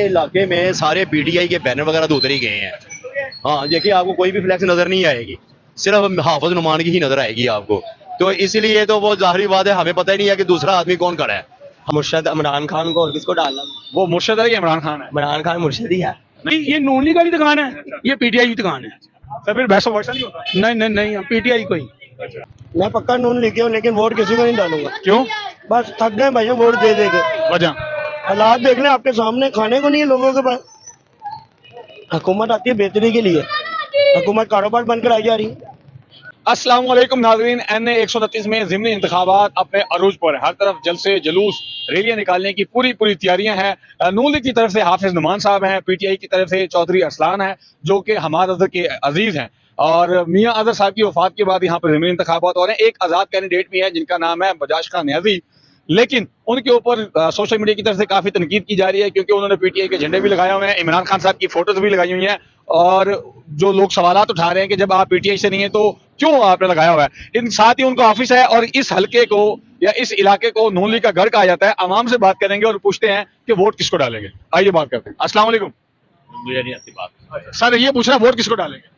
इलाके में सारे पीटीआई के बैनर वगैरह तो उतर ही गए हैं। हाँ, देखिए आपको कोई भी फ्लैक्स नजर नहीं आएगी, सिर्फ हाफिज नुमान की ही नजर आएगी आपको। तो इसलिए तो वो जाहिर बात है, हमें पता ही नहीं है कि दूसरा आदमी कौन खड़ा है। मुर्शद इमरान खान को और किसको डालना? वो मुर्शद है या इमरान खान है? इमरान खान मुर्शद ही है। नहीं, ये नून लीग वाली दुकान है, ये पीटीआई की दुकान है। सर फिर बहस वैसा नहीं होता? नहीं नहीं नहीं, पीटीआई कोई। मैं पक्का नून लिखे हूँ, लेकिन वोट किसी को नहीं डालूंगा। क्यों? बस थक गए भैया वोट दे दे के। वजह? हालात देख लें आपके सामने, खाने को नहीं है लोगों के पास। हुकूमत आती है बेहतरी के लिए, हुकूमत कारोबार बनकर आई जा रही है। अस्सलाम वालेकुम नाज़रीन, NA 129 में ज़िमनी इंतखाबात अपने अरूज पर है। हर तरफ जलसे जुलूस रैलियां निकालने की पूरी तैयारियां हैं। नून लीग की तरफ से हाफिज नुमान साहब हैं, पीटीआई की तरफ से चौधरी अरसलान है जो कि हमाद अजहर के अजीज हैं, और मियां अजहर साहब की वफात के बाद यहाँ पर ज़िमनी इंतखाबात हो रहे हैं। एक आज़ाद कैंडिडेट भी है जिनका नाम है बजाज खान न्याजी, लेकिन उनके ऊपर सोशल मीडिया की तरफ से काफी तनकीद की जा रही है क्योंकि उन्होंने पीटीआई के झंडे भी लगाए हुए हैं, इमरान खान साहब की फोटोज भी लगाई हुई हैं, और जो लोग सवालात उठा रहे हैं कि जब आप पीटीआई से नहीं है तो क्यों आपने लगाया हुआ है। इन साथ ही उनका ऑफिस है और इस हलके को या इस इलाके को नून लीग का गढ़ कहा जाता है। आवाम से बात करेंगे और पूछते हैं कि वोट किसको डालेंगे। आइए बात करते हैं। अस्सलाम वालेकुम। मुझे नहीं आती बात। सर ये पूछ रहा वोट किसको डालेंगे?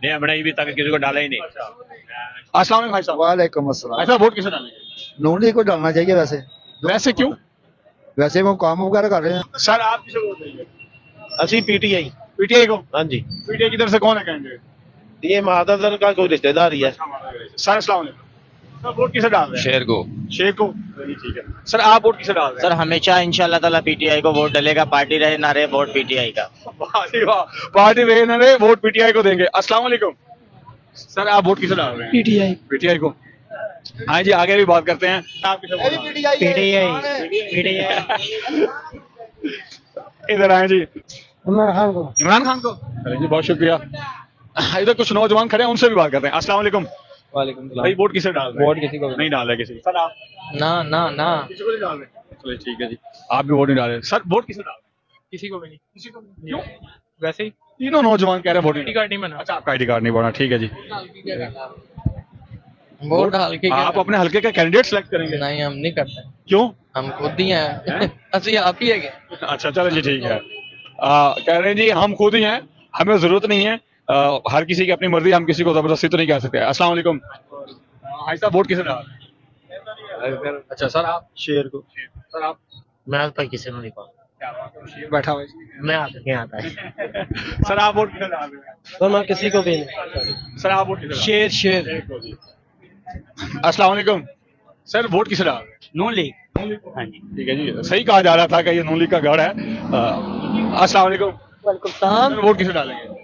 नहीं, हमने अभी तक किसी को डाला ही नहीं। अस्सलाम वालेकुम भाई साहब। वालेकुम अस्सलाम। भाई साहब वोट किसको डालेंगे? नून लीग को डालना चाहिए। वैसे क्यों? वैसे वो काम वगैरह कर रहे हैं। सर आप किसे वोट देंगे? असली पीटीआई। पीटीआई को? हाँ जी, पीटीआई की तरफ से कौन है कैंडिडेट? ये महादर का कोई रिश्तेदार ही है। सर अस्सलाम वालेकुम। सर वोट किसे डाल रहे हैं? शेर को। शेर को? ठीक है। सर आप वोट किसे डाल रहे सर हमेशा इंशाल्लाह ताला पीटीआई को वोट डलेगा, पार्टी रहे ना रहे वोट पीटीआई का। हैं? वाह जी वाह, पार्टी रहे ना रहे वोट पीटीआई को देंगे। अस्सलाम वालेकुम। सर आप वोट किसे डाल रहे हैं? पीटीआई। पीटीआई को। हाँ जी, आगे भी बात करते हैं। आप किसे वोट डाल रहे हैं? पीटीआई। इधर आए जी। इमरान खान को। इमरान खान को? चलिए जी, बहुत शुक्रिया। इधर कुछ नौजवान खड़े हैं, उनसे भी बात करते हैं। अस्सलाम वालेकुम। वालेकुम भाई वोट किसे डाल रहे हैं? वोट किसी को नहीं डाल रहे किसी को। सर आप ना ना ना किसी को नहीं डाल रहे? चलिए ठीक है जी, आप भी वोट नहीं डाल रहे। सर वोट किसे डाल रहे हैं? किसी को भी नहीं, किसी को नहीं। क्यों? वैसे ही तीनों नौजवान कह रहे हैं वोट नहीं। कार्ड नहीं बना। अच्छा, आपका आईडी कार्ड नहीं बना, ठीक है जी। वोट डाल के आप अपने हल्के का कैंडिडेट सेलेक्ट करेंगे? नहीं, हम नहीं करते, क्यों? हम खुद ही हैं। असली आप ही है। अच्छा चलो जी, ठीक है। कह रहे हैं जी हम खुद ही हैं, हमें जरूरत नहीं है। हर किसी की अपनी मर्जी, हम किसी को जबरदस्ती तो नहीं कह सकते। अस्सलाम वालेकुम। भाई साहब वोट किसे डाल रहे हैं? अच्छा सर आप? शेर को। सर आप? मैं तो किसी को नहीं पाऊँ, शेर बैठा हुआ है। मैं आके आता है। सर आप वोट किसे डाल रहे हैं? तो मैं किसी को भी नहीं। सर आप वोट किसे डाल रहे शेर शेर। हैं? अस्सलाम वालेकुम। सर वोट किसे डाल रहे हैं? नून लीग। हाँ जी, ठीक है जी। सही कहा जा रहा था कि ये नून लीग का गढ़ है। अस्सलाम वालेकुम। वालेकुम सलाम। सर वोट किसे डालेंगे?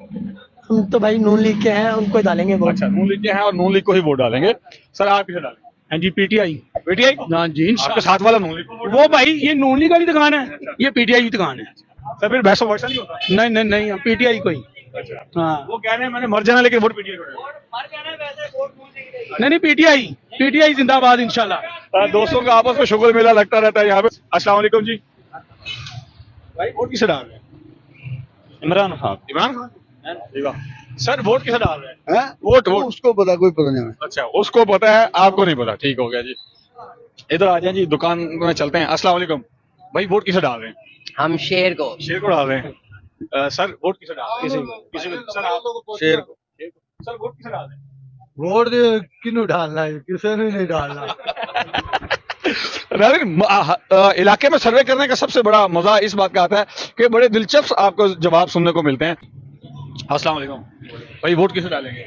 हम तो भाई नून लीग के हैं, उनको ही डालेंगे वोट। अच्छा, नून लीग के हैं और नून लीग को ही वोट डालेंगे। सर आप किसे डालेंगे? हाँ जी, पीटीआई। पीटीआई? हाँ जी, आपके साथ वाला नून लीग को वोट वो भाई ये नून लीग वाली दुकान है, ये पीटीआई की दुकान है। डालेंगे। सर फिर बहस वैसा नहीं होता? नहीं नहीं नहीं, पीटीआई कोई। अच्छा, हाँ, वो कह रहे हैं मैंने मर जाना लेकिन वोट पीटीआई को डालेंगे। नहीं नहीं, पीटीआई पीटीआई जिंदाबाद इंशाल्लाह। दोस्तों का आपस में शुगर मेला लगता रहता है यहाँ पे। अस्सलाम वालेकुम जी। भाई वोट किसे डाल रहे हैं? इमरान खान। इमरान खान? जी वाह। सर वोट किसे डाल रहे हैं? Vote vote. उसको पता, कोई पता नहीं। अच्छा, उसको पता है, आपको नहीं पता। ठीक हो गया जी। इधर आ जाए जी, दुकान में चलते हैं। अस्सलाम वालेकुम। भाई वोट किसे डाल रहे हैं? हम शेर को। शेर को डाल रहे हैं। सर वोट किसे डाल रहे हैं? किसी को। सर आप? शेर को। सर वोट किसे डाल रहे हैं? वोट किन्नू डालना है, किसी ने नहीं डालना। इलाके में सर्वे करने का सबसे बड़ा मजा इस बात का आता है कि बड़े दिलचस्प आपको जवाब सुनने को मिलते हैं। अस्सलाम वालेकुम। भाई वोट किसे डालेंगे?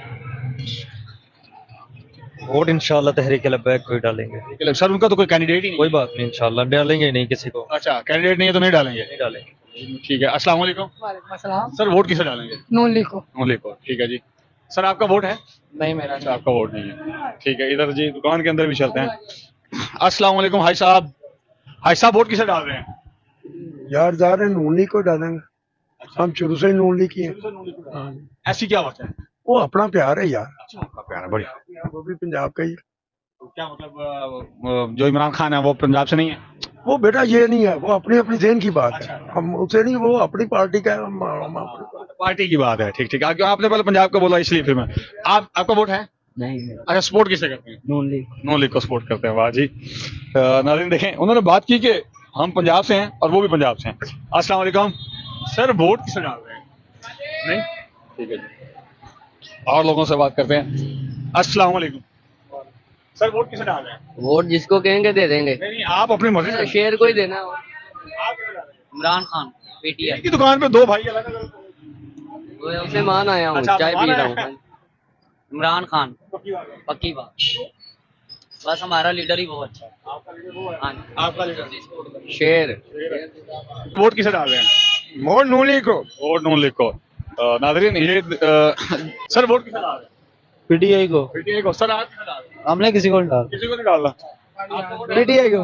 वोट इंशाल्लाह तहरीक लब्बैक को ही डालेंगे। सर उनका तो कोई कैंडिडेट ही नहीं। कोई बात नहीं, इंशाल्लाह डालेंगे ही नहीं किसी को, अच्छा, कैंडिडेट नहीं है तो नहीं डालेंगे। नहीं डालेंगे। ठीक है। अस्सलाम वालेकुम। सर वोट किसे डालेंगे? नून लीग को। नून लीग को, ठीक है जी। सर आपका वोट है? नहीं मेरा। अच्छा, आपका वोट नहीं है, ठीक है। इधर जी दुकान के अंदर भी चलते हैं। अस्सलाम वालेकुम भाई साहब। भाई साहब वोट किसे डाल रहे हैं? यार जा रहे नून लीग को डालेंगे, हम शुरू से ही नून लीग की हैं। ऐसी क्या बात है? वो अपना प्यार है यार, अच्छा, आपका प्यार है, बढ़िया। वो भी पंजाब का ही है। तो क्या मतलब जो इमरान खान है वो पंजाब से नहीं है? वो बेटा ये नहीं है, वो अपनी अपनी ज़हन की बात है, हम उसे नहीं, वो अपनी पार्टी का है, हम अपनी पार्टी की बात है, ठीक ठीक। आपने पहले पंजाब का बोला इसलिए फिर मैं। आपका वोट है? नहीं। अच्छा, सपोर्ट किसे करते हैं? नून लीग। नून लीग को सपोर्ट करते हैं, वाह जी। नाज़रीन देखें, उन्होंने बात की कि हम पंजाब से हैं और वो भी पंजाब से हैं। अस्सलाम वालेकुम सर, वोट किसे डाल रहे हैं? नहीं, ठीक है जी, और लोगों से बात करते हैं। अस्सलाम वालेकुम सर, वोट किसे डाल रहे हैं? वोट जिसको कहेंगे दे देंगे। नहीं, आप अपनी मर्जी से शेर को ही देना है। आप किसे डाल रहे हैं? इमरान खान पीटीआई की दुकान पे दो भाई अलग अलग। उसे मान आया हूँ, अच्छा, चाय मान पी रहा आया हूँ। इमरान खान पक्की बात, बस हमारा लीडर ही बहुत अच्छा है। हाँ जी। आपका लीडर शेर। वोट किसे डाल रहे हैं? वोट नून लीग को। वोट नून लीग को। नाज़रीन ये सर वोट किसे डाल रहे हैं? पीटीआई को। पीटीआई को। सर आप किसे डाल रहे हैं? हमने किसी को नहीं डाला। किसी को नहीं डालना। पीटीआई को।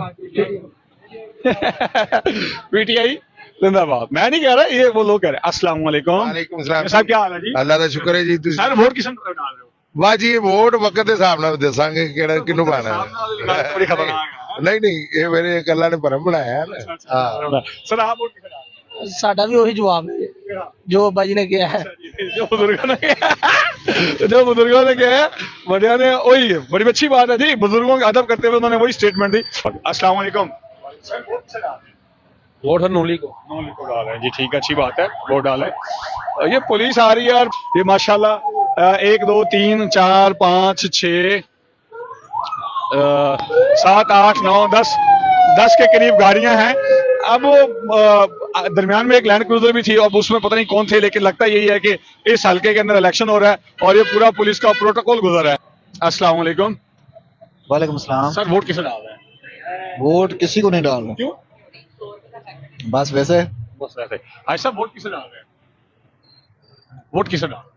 पीटीआई जिंदाबाद। मैं नहीं कह रहा, ये वो लोग कह रहे हैं। अस्सलाम वालेकुम। वालेकुम सलाम। साहब क्या हाल है जी? अल्लाह का शुक्र है जी। ਤੁਸੀਂ सर वोट किसे डाल रहे हो? ਵਾਹ ਜੀ ਵੋਟ ਵਕਤ ਦੇ ਹਿਸਾਬ ਨਾਲ ਦੱਸਾਂਗੇ ਕਿਹੜਾ ਕਿਹਨੂੰ ਪਾਣਾ बड़ी खतरनाक है। ਨਹੀਂ ਨਹੀਂ ਇਹ ਮੇਰੇ ਕੱਲਾ ਨੇ ਭਰਮ ਬਣਾਇਆ ਹੈ ਨਾ ਹਾਂ सर आप वोट किसे डाल रहे हैं? साडा भी वही जवाब है जो बाजी ने किया है। जो बुजुर्गों ने किया है, बढ़िया ने वही है। बड़ी अच्छी बात है जी, बुजुर्गों का अदब करते हुए उन्होंने वही स्टेटमेंट दी। अस्सलाम वालेकुम। वोट नून लीग को। नून लीग को डाल रहे हैं जी, ठीक है, अच्छी बात है, वोट डालें। ये पुलिस आ रही है और ये माशाल्लाह 1 2 3 4 5 6 7 8 9 10 के करीब गाड़ियां हैं। अब दरमियान में एक लैंड क्रूजर भी थी और उसमें पता नहीं कौन थे, लेकिन लगता यही है कि इस हल्के के अंदर इलेक्शन हो रहा है और ये पूरा पुलिस का प्रोटोकॉल गुजर रहा है। अस्सलाम वालेकुम। वालेकुम सलाम। सर वोट किसे डाल रहे हैं? वोट किसी को नहीं डालना, क्यों? बस वैसे। बस वैसे। आज सब वोट किसे डाल रहे हैं? वोट किसे डाल रहे हैं?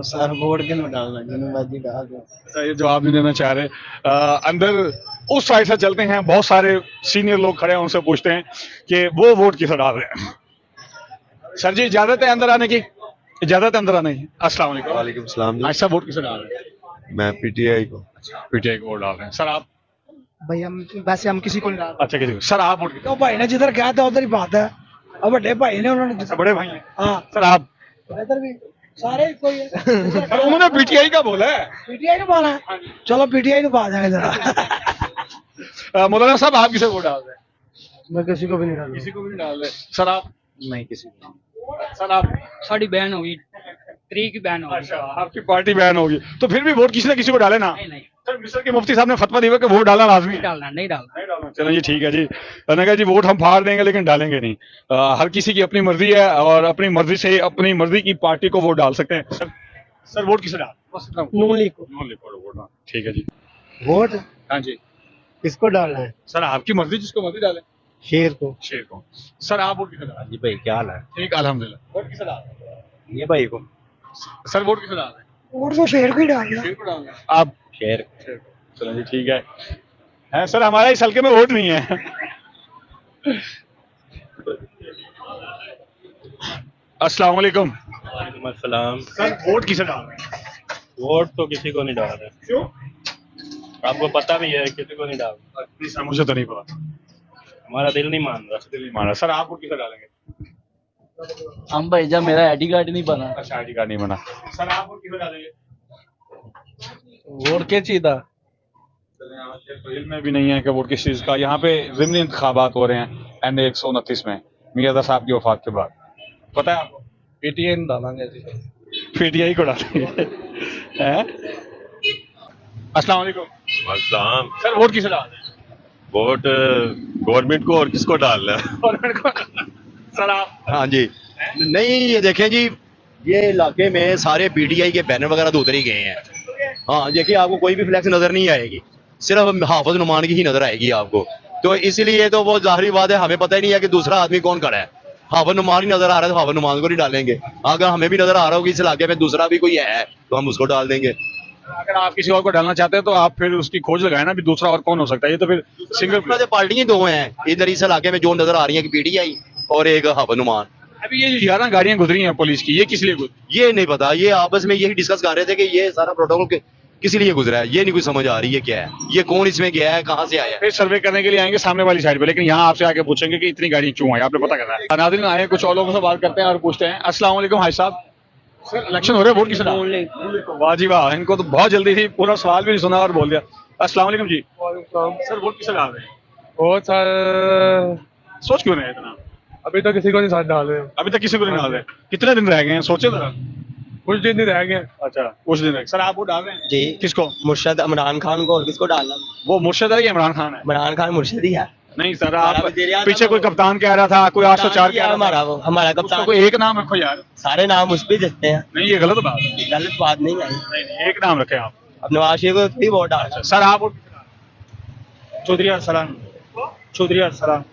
सर वोट क्यों नहीं डालना, जिन्हें बाजी डाल दो। अच्छा, ये जवाब नहीं देना चाह रहे। अंदर उस साइड से चलते हैं, बहुत सारे सीनियर लोग खड़े हैं, उनसे पूछते हैं कि वो वोट किसे डाल रहे हैं। सर जी इजाजत है अंदर आने की? इजाजत है अंदर आने की? अस्सलाम वालेकुम। वालेकुम सलाम। आज सब वोट किसे डाल रहे हैं? मैं पीटीआई को। पीटीआई को वोट डाल रहे हैं। सर आप? भाई हम वैसे हम किसी को नहीं डालते। अच्छा, किसी को। सर आप वोट तो भाई ने जिधर कहा था उधर ही बात है। अब बड़े भाई ने उन्होंने किसे? बड़े भाई हैं। हाँ सर आप? इधर भी सारे कोई है। सर उन्होंने पीटीआई का बोला है। पीटीआई को पाना है, चलो पीटीआई को पा जाएंगे जरा। मौलाना साहब आप किसे वोट डाल रहे हैं? मैं किसी को भी नहीं डालूंगा। किसी को भी नहीं डाल रहे। सर आप? नहीं किसी को। सर आप? साड़ी बैन होगी, 3 की बैन होगी। अच्छा, आपकी पार्टी बैन होगी तो फिर भी वोट किसी न किसी को डाले ना। नहीं सर मिस्र के मुफ्ती साहब ने फतवा दिया कि वोट डालना लाजमी है। डालना, नहीं डालना। चलो जी ठीक है जी। मैंने कहा जी वोट हम फाड़ देंगे लेकिन डालेंगे नहीं। हर किसी की अपनी मर्जी है और अपनी मर्जी से अपनी मर्जी की पार्टी को वोट डाल सकते हैं। सर वोट किसे डाल? नून लीग को। नून लीग को वोट डाल। ठीक है जी। वोट हाँ जी। किसको डालना है? सर आपकी मर्जी, जिसको मर्जी डालें। शेर को। शेर को। सर आप वोट किसे डाल? जी भाई क्या हाल है? ठीक, अल्हम्दुलिल्लाह। वोट किसे डाल? ये भाई को। सर वोट किसे डाल? वोट तो शेर को ही डालना। शेर को डालना। आप? शेर। चलो जी ठीक है सर, हमारा इस हल्के में वोट नहीं है। अस्सलाम वालेकुम। वालेकुम अस्सलाम। सर वोट किसे डाल रहे हैं? वोट तो किसी को नहीं डाल रहे। क्यों? आपको पता भी है, किसी को नहीं डाल रहे। नहीं सर, मुझे तो नहीं पता, हमारा दिल नहीं मान रहा। दिल नहीं मान रहा। सर आप वोट किसे डालेंगे? हम भाई जब मेरा आईडी कार्ड नहीं बना। अच्छा, आईडी कार्ड नहीं बना। सर आप वोट किसे डालेंगे? वोट क्या चीज था? चलें, आपके तो इल्म में भी नहीं है कि वोट किस चीज का। यहाँ पे ज़िमनी इंतखाबात हो रहे हैं NA 129 में, मियां साहब की वफात के बाद। पता है आपको? पीटीआई में डालेंगे। पीटीआई को डालेंगे। अस्सलाम वालेकुम। अस्सलाम। सर वोट किसे डाल रहे हैं? वोट गवर्नमेंट को और किसको डालना है? सर आप? हाँ जी। नहीं ये देखें जी, ये इलाके में सारे पीटीआई के बैनर वगैरह तो उतर ही गए हैं। हाँ देखिए, आपको कोई भी फ्लैक्स नजर नहीं आएगी, सिर्फ हाफिज नुमान की ही नजर आएगी आपको। तो इसलिए तो वो जाहिर बात है, हमें पता ही नहीं है कि दूसरा आदमी कौन खड़ा है। हाफिज नुमान ही नजर आ रहा है तो हाफिज नुमान को नहीं डालेंगे। अगर हमें भी नजर आ रहा होगा इस इलाके में दूसरा भी कोई है तो हम उसको डाल देंगे। अगर आप किसी और को डालना चाहते हैं तो आप फिर उसकी खोज लगाए ना, भी दूसरा और कौन हो सकता है। ये तो फिर सिंगल पार्टियां दो हैं इधर इस इलाके में जो नजर आ रही है कि पीटीआई और एक हाफिज नुमान। अभी ये 11 गाड़ियां गुजरी हैं पुलिस की, ये किस लिए गुजरी? ये नहीं पता, ये आपस में यही डिस्कस कर रहे थे कि ये सारा प्रोटोकॉल किस लिए गुजरा है, ये नहीं कुछ समझ आ रही है क्या है, ये कौन इसमें गया है, कहाँ से आया है। फिर सर्वे करने के लिए आएंगे सामने वाली साइड पे, लेकिन यहाँ आपसे आके पूछेंगे कि इतनी गाड़ियां क्यों आई, आपने पता करना है। नाज़रीन आए, कुछ और लोगों से बात करते हैं और पूछते हैं। अस्सलाम वालेकुम हाजी साहब। सर इलेक्शन हो रहे हैं, वोट किसे डालें? वाह जी वाह, इनको तो बहुत जल्दी थी, पूरा सवाल भी नहीं सुना और बोल दिया। अस्सलाम वालेकुम जी। सर वोट किसे डाल रहे हैं? बहुत सारा सोच क्यों रहे हैं इतना? अभी तो किसी को नहीं साथ डाल रहे, अभी तक किसी को नहीं डाल रहे। कितने दिन रह गए हैं सोचे जरा। कुछ दिन ही रह गए। अच्छा कुछ दिन रह गए। सर आप वोट डाल रहे हैं जी किसको? मुर्शद इमरान खान को, और किसको डालना? वो मुर्शद है या इमरान खान है? इमरान खान मुर्शद ही है। नहीं सर हमारा आप वज़ीर-ए-आज़म पीछे कोई कप्तान कह रहा था, कोई 804 कह रहा था। हमारा वो हमारा उसका कप्तान, कोई एक नाम रखो यार। सारे नाम उस पे देते हैं। नहीं ये गलत बात है। गलत बात नहीं है। नहीं एक नाम रखे आप। अब नवाज शरीफ को भी वोट डालना। सर आप वोट चौधरी अरसलान चौधरी अरसलान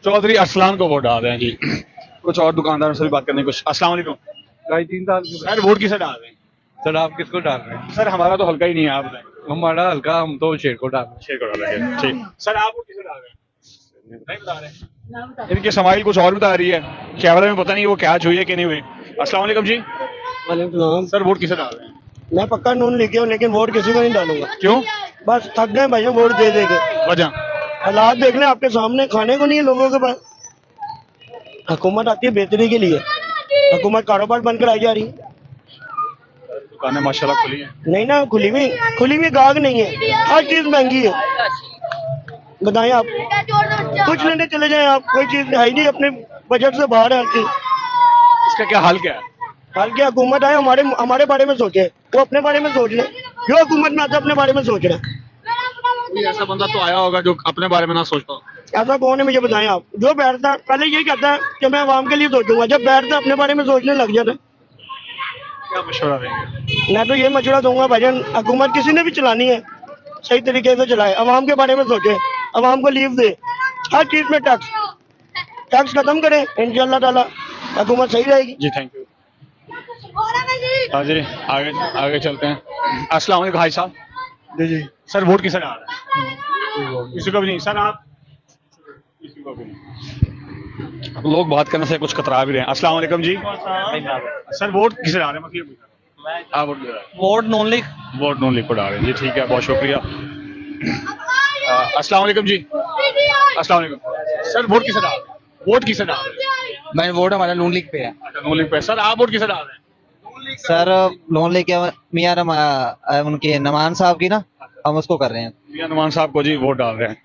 चौधरी अरसलान को वोट डाल रहे हैं जी। कुछ और दुकानदारों से भी बात करने कुछ। अस्सलाम वालेकुम। 3 साल सर वोट किसे डाल रहे हैं? सर आप किसको डाल रहे हैं? सर हमारा तो हल्का ही नहीं है, आप बताएं। हमारा हल्का, हम तो शेर को डाल रहे हैं। शेयर करो लगे ठीक। सर आप वोट किसे डाल रहे हैं? नहीं बता रहे। इनकी समाइल कुछ और बता रही है, कैमरे में पता नहीं वो कैच हुई है कि नहीं हुई। अस्सलाम वालेकुम जी। वालेकुम। सर वोट किसे डाल रहे हैं? मैं पक्का नून लेके हूँ, लेकिन वोट किसी को नहीं डालूंगा। क्यों? बस थक गए भाई वोट दे दे के। वजह? हालात देख लें आपके सामने, खाने को नहीं है लोगों के पास। हुकूमत आती है बेहतरी के लिए, हुकूमत कारोबार बंद कराई जा रही है। दुकानें माशाल्लाह खुली हैं। नहीं ना, खुली हुई गाहक नहीं है, हर चीज महंगी है। बताएं आप, कुछ लेने चले जाएं आप, कोई चीज है ही नहीं, अपने बजट से बाहर है हर चीज। इसका क्या हल क्या है? हाल की हुकूमत आए हमारे बारे में सोचे, वो अपने बारे में सोच ले। जो हुकूमत में आता है अपने बारे में सोच रहा है। कोई ऐसा बंदा तो आया होगा जो अपने बारे में ना सोचता। ऐसा कौन है मुझे बताएं आप? जो बैठता है पहले यही कहता है कि मैं आवाम के लिए सोचूंगा, जब बैठता है अपने बारे में सोचने लग जाता है। क्या मशवरा देंगे? मैं तो ये मशवरा दूंगा भाईजान, हुकूमत किसी ने भी चलानी है सही तरीके से चलाए, अवाम के बारे में सोचे, अवाम को लीव दे, हर चीज में टैक्स खत्म करे, इंशाल्लाह ताला हुकूमत सही रहेगी। जी थैंक यू। हाँ जी आगे आगे चलते हैं। अस्सलाम वालेकुम भाई साहब। जी जी। सर वोट किसे डाल रहे हैं? किसी को भी नहीं। सर आप? किसी को भी नहीं। लोग बात करने से कुछ कतरा भी रहे हैं। अस्सलाम वालेकुम जी। सर वोट किसे डाल रहे हैं? मतलब ये पूछ रहा हूं। आप वोट दे रहे हैं? Vote non league. Vote non league को डाल रहे हैं जी, ठीक है बहुत शुक्रिया। अस्सलाम वालेकुम जी। अस्सलाम वालेकुम। सर वोट किसे डाल रहे हैं? वोट किसे डाल रहे हैं? मैं वोट हमारा नॉन लीग पे है। अच्छा नॉन लीग पे। सर आप वोट किसे डाल रहे हैं? सर नॉन लीग के मियां उनके नमान साहब की ना, हम उसको कर रहे हैं। मियां नुमान साहब को जी वोट डाल रहे हैं।